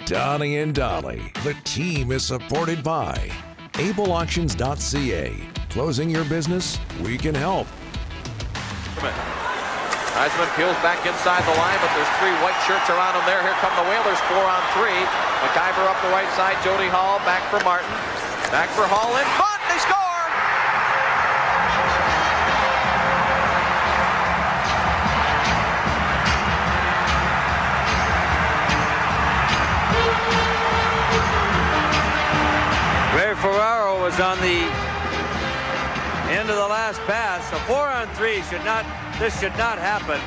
Donnie and Dolly. The team is supported by ableauctions.ca. Closing your business? We can help. Heisman peels back inside the line, but there's three white shirts around him there. Here come the Whalers, 4-on-3. McIver up the right side, Jody Hall back for Martin. Back for Hall in front, they score! Ferraro was on the end of the last pass. A 4-on-3 this should not happen.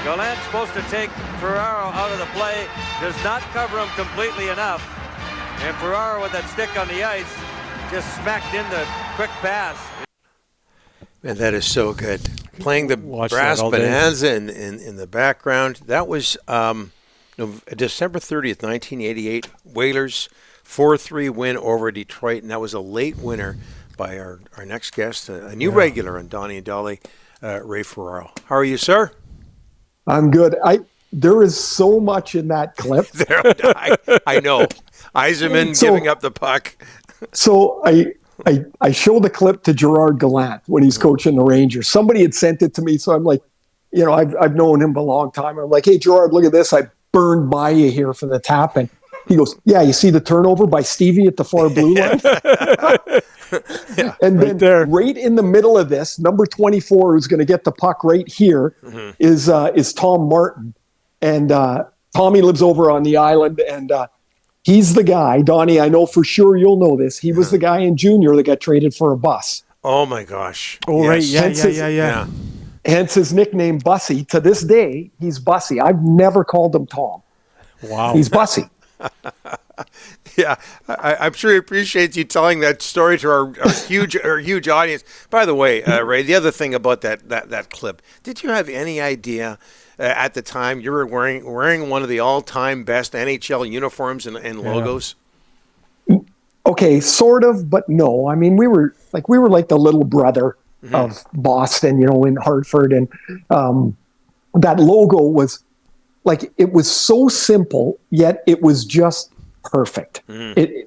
Gallant's supposed to take Ferraro out of the play, does not cover him completely enough. And Ferraro with that stick on the ice just smacked in the quick pass. Man, that is so good. Playing the brass bonanza in the background. That was December 30th, 1988. Whalers 4-3 win over Detroit, and that was a late winner by our next guest, a new regular on Donnie and Dolly, Ray Ferraro. How are you, sir? I'm good. There is so much in that clip. I know. Yzerman giving up the puck. So I showed the clip to Gerard Gallant when he's coaching the Rangers. Somebody had sent it to me, so I'm like, I've known him a long time. I'm like, hey, Gerard, look at this. I burned by you here for the tap, and he goes, yeah, you see the turnover by Stevie at the far blue line? And then right in the middle of this, number 24, who's going to get the puck right here, is Tom Martin. And Tommy lives over on the island, and he's the guy, Donnie, I know for sure you'll know this. He was the guy in junior that got traded for a bus. Oh, my gosh. Oh, yes. Right. Yeah. Hence his nickname, Bussy. To this day, he's Bussy. I've never called him Tom. Wow. He's Bussy. Yeah, I'm sure he appreciates you telling that story to our huge audience. By the way, Ray, the other thing about that clip, did you have any idea at the time you were wearing one of the all-time best NHL uniforms and logos? Okay, sort of, but no. I mean, we were like the little brother of Boston, in Hartford, and that logo was. Like, it was so simple, yet it was just perfect. You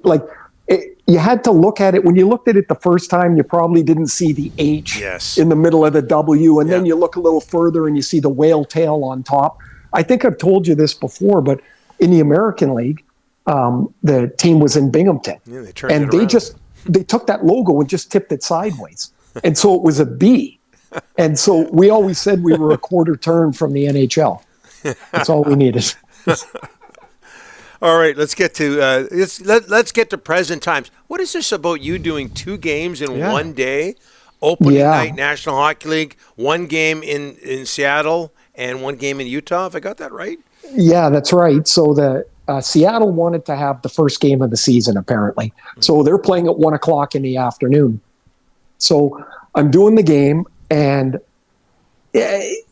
had to look at it. When you looked at it the first time, you probably didn't see the H in the middle of the W, and then you look a little further and you see the whale tail on top. I think I've told you this before, but in the American League, the team was in Binghamton. Yeah, they took that logo and just tipped it sideways. And so it was a B. And so we always said we were a quarter turn from the NHL. That's all we needed. All right, let's get to let's get to present times. What is this about you doing two games in one day? Opening night, National Hockey League, one game in Seattle and one game in Utah. Have I got that right? Yeah, that's right. So the Seattle wanted to have the first game of the season, apparently. So they're playing at 1:00 in the afternoon. So I'm doing the game, and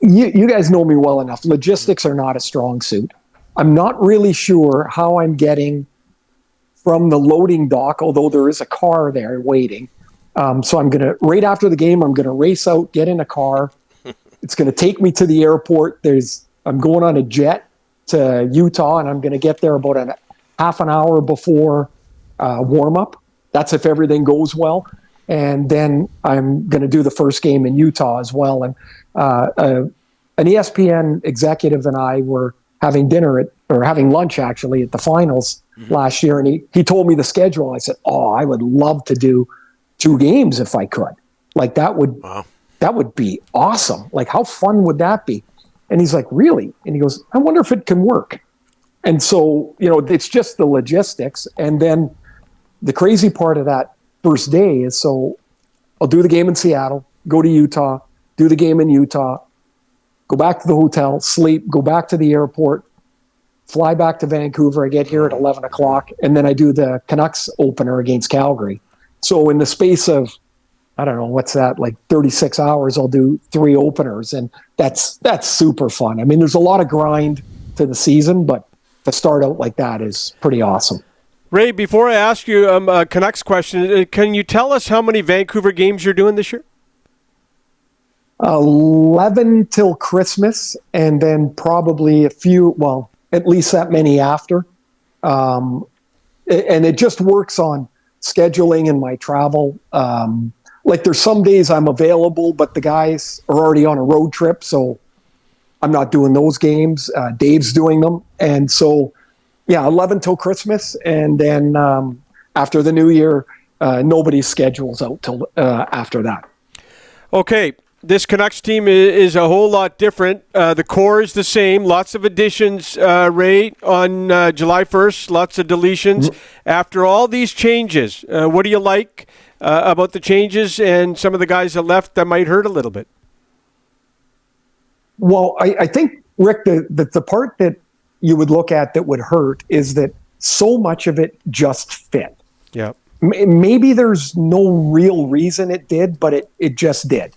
you guys know me well enough. Logistics are not a strong suit. I'm not really sure how I'm getting from the loading dock, although there is a car there waiting. So right after the game, I'm going to race out, get in a car. It's going to take me to the airport. I'm going on a jet to Utah, and I'm going to get there about a half an hour before warm-up. That's if everything goes well. And then I'm going to do the first game in Utah as well. And an ESPN executive and I were having lunch actually at the finals last year. And he told me the schedule. I said, I would love to do 2 games if I could. Like that would be awesome. Like how fun would that be? And he's like, really? And he goes, I wonder if it can work. And so, it's just the logistics. And then the crazy part of that first day is, so I'll do the game in Seattle, go to Utah, do the game in Utah, go back to the hotel, sleep, go back to the airport, fly back to Vancouver. I get here at 11 o'clock, and then I do the Canucks opener against Calgary. So in the space of, I don't know, what's that, like 36 hours, I'll do 3 openers, and that's super fun. I mean, there's a lot of grind to the season, but to start out like that is pretty awesome. Ray, before I ask you a Canucks question, can you tell us how many Vancouver games you're doing this year? 11 till Christmas, and then probably a few, at least that many after. and it just works on scheduling and my travel. Like there's some days I'm available, but the guys are already on a road trip, so I'm not doing those games. Dave's doing them. And so, 11 till Christmas. And then after the new year, nobody's schedule's out till after that. Okay. This Canucks team is a whole lot different. The core is the same. Lots of additions, Ray, on July 1st. Lots of deletions. After all these changes, what do you like about the changes and some of the guys that left that might hurt a little bit? Well, I think, Rick, the part that you would look at that would hurt is that so much of it just fit. Yeah. Maybe there's no real reason it did, but it just did.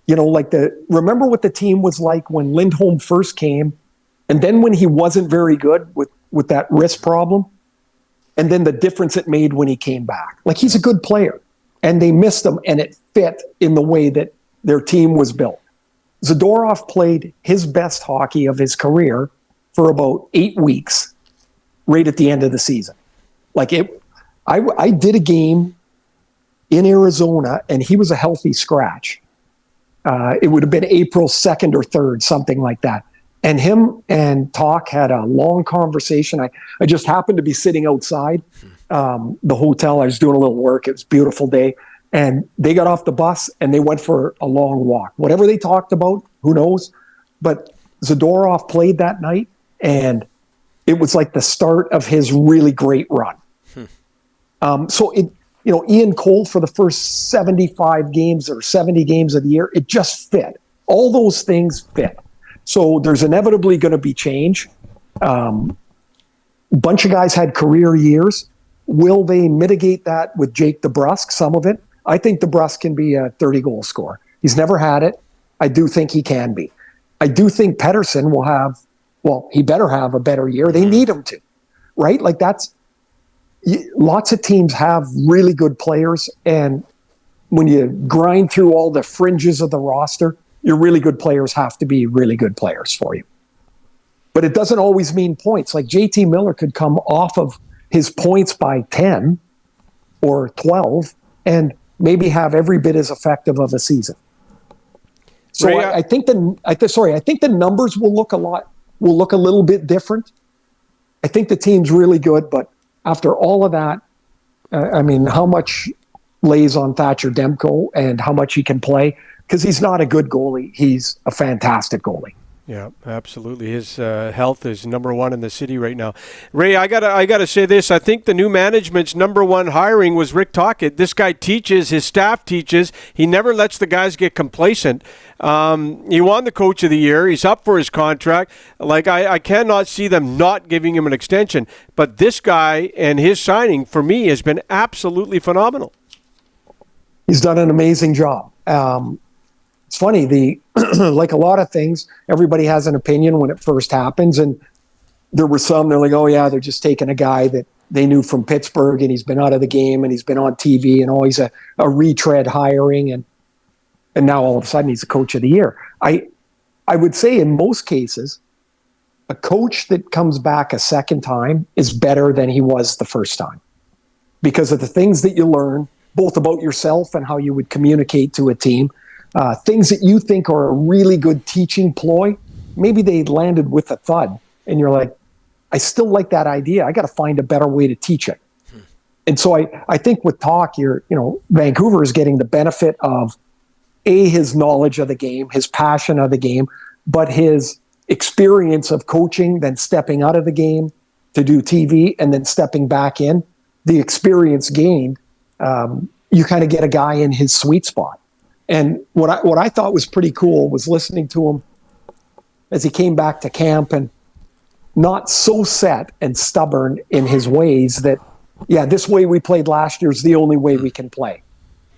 Remember what the team was like when Lindholm first came, and then when he wasn't very good with that wrist problem, and then the difference it made when he came back. Like, he's a good player, and they missed him, and it fit in the way that their team was built. Zadorov played his best hockey of his career for about 8 weeks, right at the end of the season. I did a game in Arizona, and he was a healthy scratch. It would have been April 2nd or 3rd, something like that. And him and Tocchet had a long conversation. I just happened to be sitting outside the hotel. I was doing a little work. It was a beautiful day. And they got off the bus and they went for a long walk. Whatever they talked about, who knows? But Zadorov played that night, and it was like the start of his really great run. Ian Cole for the first 75 games or 70 games of the year, it just fit. All those things fit. So there's inevitably going to be change. Bunch of guys had career years. Will they mitigate that with Jake DeBrusk? Some of it. I think DeBrusk can be a 30-goal scorer. He's never had it. I do think he can be. I do think Pettersson will have, he better have a better year. They need him to, right? Lots of teams have really good players, and when you grind through all the fringes of the roster, your really good players have to be really good players for you. But it doesn't always mean points. Like JT Miller could come off of his points by 10 or 12 and maybe have every bit as effective of a season. So Ray, I think the numbers will look a little bit different. I think the team's really good, but after all of that, how much lays on Thatcher Demko and how much he can play, because he's not a good goalie. He's a fantastic goalie. Yeah, absolutely. His health is number one in the city right now. Ray, I gotta say this. I think the new management's number one hiring was Rick Tocchet. This guy teaches, his staff teaches. He never lets the guys get complacent. He won the Coach of the Year. He's up for his contract. I cannot see them not giving him an extension. But this guy and his signing, for me, has been absolutely phenomenal. He's done an amazing job. It's funny, like a lot of things, everybody has an opinion when it first happens. And there were some, they're like, oh yeah, they're just taking a guy that they knew from Pittsburgh and he's been out of the game and he's been on TV and always a retread hiring. And now all of a sudden he's the Coach of the Year. I would say in most cases, a coach that comes back a second time is better than he was the first time, because of the things that you learn, both about yourself and how you would communicate to a team. Things that you think are a really good teaching ploy, maybe they landed with a thud, and you're like, I still like that idea. I got to find a better way to teach it. And so I think with Talk, Vancouver is getting the benefit of his knowledge of the game, his passion of the game, but his experience of coaching, then stepping out of the game to do TV, and then stepping back in. The experience gained, you kind of get a guy in his sweet spot. And what I thought was pretty cool was listening to him as he came back to camp, and not so set and stubborn in his ways that, this way we played last year is the only way we can play.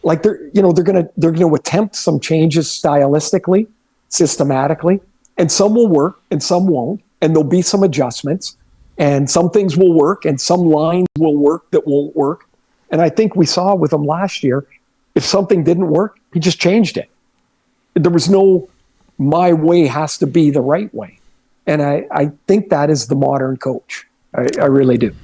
Like they're gonna attempt some changes stylistically, systematically, and some will work and some won't, and there'll be some adjustments, and some things will work and some lines will work that won't work. And I think we saw with him last year, if something didn't work, he just changed it. There was no, my way has to be the right way. And I think that is the modern coach. I really do.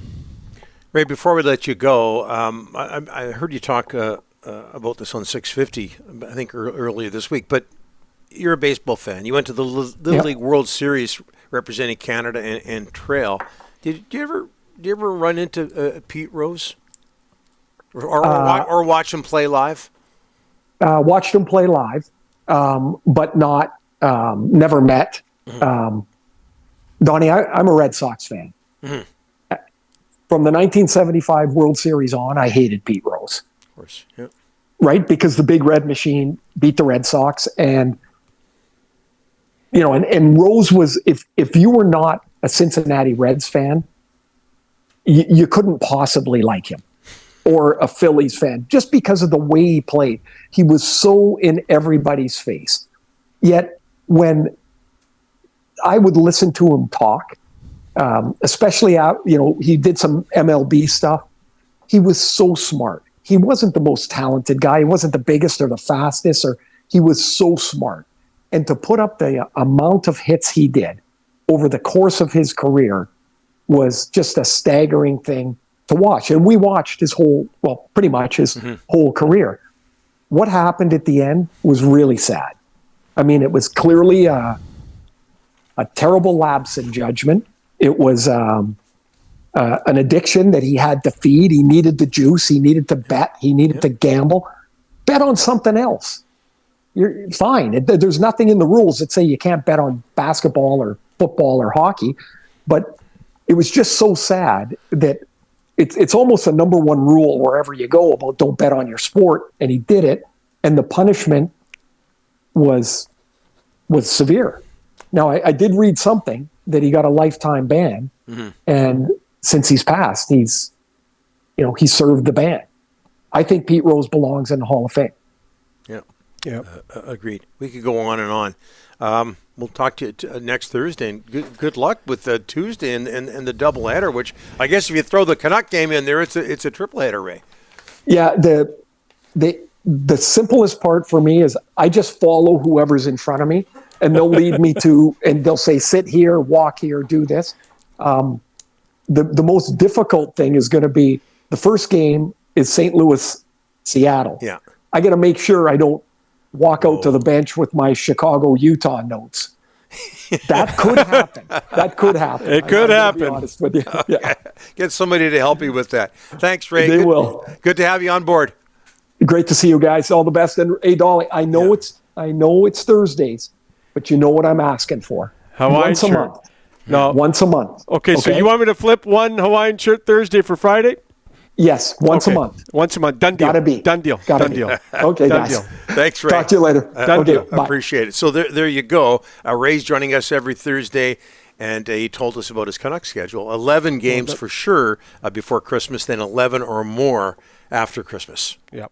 Ray, before we let you go, I heard you talk about this on 650, I think earlier this week, but you're a baseball fan. You went to the Little League World Series representing Canada and Trail. Did you ever run into Pete Rose or watch him play live? Watched him play live, but not never met. Mm-hmm. Donnie, I'm a Red Sox fan. Mm-hmm. From the 1975 World Series on, I hated Pete Rose. Of course, yeah. Right, because the Big Red Machine beat the Red Sox, and and Rose was, if you were not a Cincinnati Reds fan, you couldn't possibly like him, or a Phillies fan, just because of the way he played. He was so in everybody's face. Yet when I would listen to him talk, especially he did some MLB stuff, he was so smart. He wasn't the most talented guy. He wasn't the biggest or the fastest, he was so smart. And to put up the amount of hits he did over the course of his career was just a staggering thing to watch. And we watched pretty much his whole career. What happened at the end was really sad. I mean, it was clearly a terrible lapse in judgment. It was an addiction that he had to feed. He needed the juice. He needed to bet. He needed to gamble. Bet on something else. You're fine. There's nothing in the rules that say you can't bet on basketball or football or hockey. But it was just so sad that it's almost a number one rule wherever you go about don't bet on your sport. And he did it. And the punishment was severe. Now, I did read something that he got a lifetime ban. Mm-hmm. And since he's passed, he's served the ban. I think Pete Rose belongs in the Hall of Fame. Yeah. Agreed. We could go on and on. We'll talk to you next Thursday, and good luck with Tuesday and the doubleheader. Which I guess if you throw the Canuck game in there, it's a tripleheader, Ray. Yeah. The simplest part for me is I just follow whoever's in front of me, and they'll lead me to, and they'll say, sit here, walk here, do this. The most difficult thing is going to be the first game is St. Louis, Seattle. Yeah. I got to make sure I don't walk out to the bench with my Chicago, Utah notes. That could happen. It could happen. Be honest with you. Yeah. Get somebody to help you with that. Thanks, Ray. They will. Good to have you on board. Great to see you guys. All the best. And hey, Dolly, I know it's Thursdays, but you know what I'm asking for. Hawaiian shirt. A month. No. Once a month. Okay, so you want me to flip one Hawaiian shirt Thursday for Friday? Yes, once a month. Once a month. Done deal. Gotta be. Done deal. Gotta Done be. deal. Okay, Done guys. deal. Thanks, Ray. Talk to you later. Okay, bye. Appreciate it. So there you go. Ray's joining us every Thursday, and he told us about his Canucks schedule. 11 games for sure before Christmas, then 11 or more after Christmas. Yep.